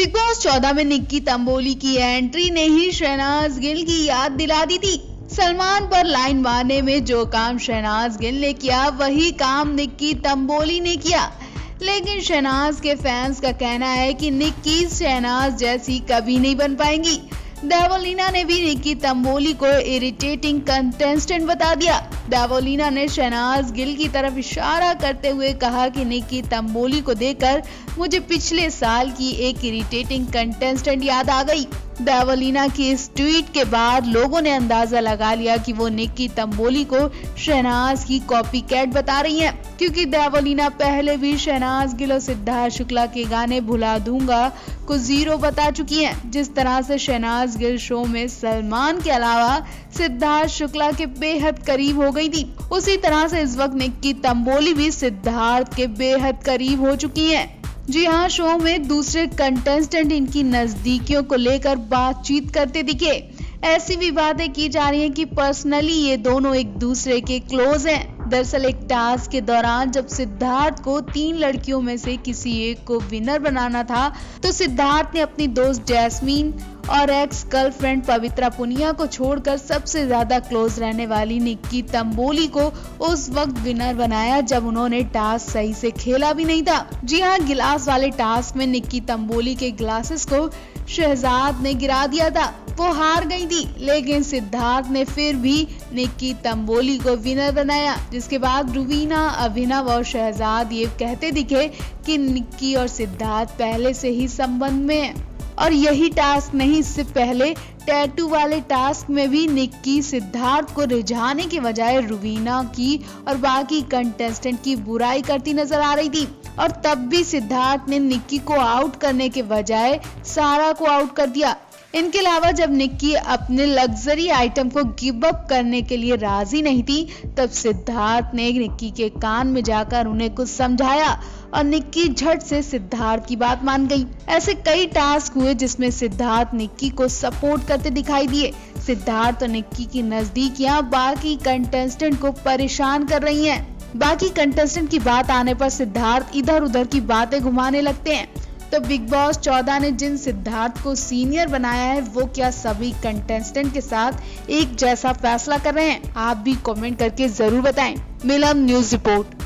Big boss 14 में निक्की तंबोली की entry ने ही शहनाज गिल की याद दिला दी थी। सलमान पर लाइन मारने में जो काम शहनाज गिल ने किया वही काम निक्की तंबोली ने किया। लेकिन शहनाज के फैंस का कहना है कि निक्की शहनाज जैसी कभी नहीं बन पाएंगी। देवोलीना ने भी निक्की तंबोली को इरिटेटिंग कंटेस्टेंट बता दिया। देवोलीना ने शहनाज गिल की तरफ इशारा करते हुए कहा कि निक्की तंबोली को देखकर मुझे पिछले साल की एक इरिटेटिंग कंटेस्टेंट याद आ गई। देवोलीना की इस ट्वीट के बाद लोगों ने अंदाजा लगा लिया कि वो निक्की तंबोली को शहनाज की कॉपीकैट बता रही हैं, क्योंकि देवोलीना पहले भी शहनाज गिल और सिद्धार्थ शुक्ला के गाने भुला दूंगा को 0 बता चुकी हैं। जिस तरह से शहनाज गिल शो में सलमान के अलावा सिद्धार्थ शुक्ला के बेहद करीब हो गई थी, उसी तरह से इस वक्त निक्की तंबोली भी सिद्धार्थ के बेहद करीब हो चुकी हैं। जी हाँ, शो में दूसरे कंटेस्टेंट इनकी नजदीकियों को लेकर बातचीत करते दिखे। ऐसी भी बातें की जा रही हैं कि पर्सनली ये दोनों एक दूसरे के क्लोज हैं। दरअसल एक टास्क के दौरान जब सिद्धार्थ को 3 लड़कियों में से किसी एक को विनर बनाना था, तो सिद्धार्थ ने अपनी दोस्त जैस्मीन और एक्स गर्लफ्रेंड पवित्रा पुनिया को छोड़कर सबसे ज्यादा क्लोज रहने वाली निक्की तंबोली को उस वक्त विनर बनाया जब उन्होंने टास्क सही से खेला भी नहीं था। जी हाँ, गिलास वाले टास्क में निक्की तंबोली के ग्लासेस को शहजाद ने गिरा दिया था। वो हार गई थी, लेकिन सिद्धार्थ ने फिर भी निक्की तंबोली को विनर बनाया, जिसके बाद रुवीना, अभिनव और शहजाद ये कहते दिखे कि निक्की और सिद्धार्थ पहले से ही संबंध में हैं। और यही टास्क नहीं, इससे पहले टैटू वाले टास्क में भी निक्की सिद्धार्थ को रिझाने के बजाय रुवीना की और बाकी कंटेस्टेंट की बुराई करती नजर आ रही थी, और तब भी सिद्धार्थ ने निक्की को आउट करने के बजाय सारा को आउट कर दिया। इनके अलावा जब निक्की अपने लग्जरी आइटम को गिव अप करने के लिए राजी नहीं थी, तब सिद्धार्थ ने निक्की के कान में जाकर उन्हें कुछ समझाया और निक्की झट से सिद्धार्थ की बात मान गई। ऐसे कई टास्क हुए जिसमें सिद्धार्थ निक्की को सपोर्ट करते दिखाई दिए। सिद्धार्थ और निक्की की नजदीकियां बाकी कंटेस्टेंट को परेशान कर रही हैं। बाकी कंटेस्टेंट की बात आने पर सिद्धार्थ इधर उधर की बातें घुमाने लगते हैं। तो बिग बॉस 14 ने जिन सिद्धार्थ को सीनियर बनाया है, वो क्या सभी कंटेस्टेंट के साथ एक जैसा फैसला कर रहे हैं? आप भी कमेंट करके जरूर बताएं। मिलन न्यूज़ रिपोर्ट।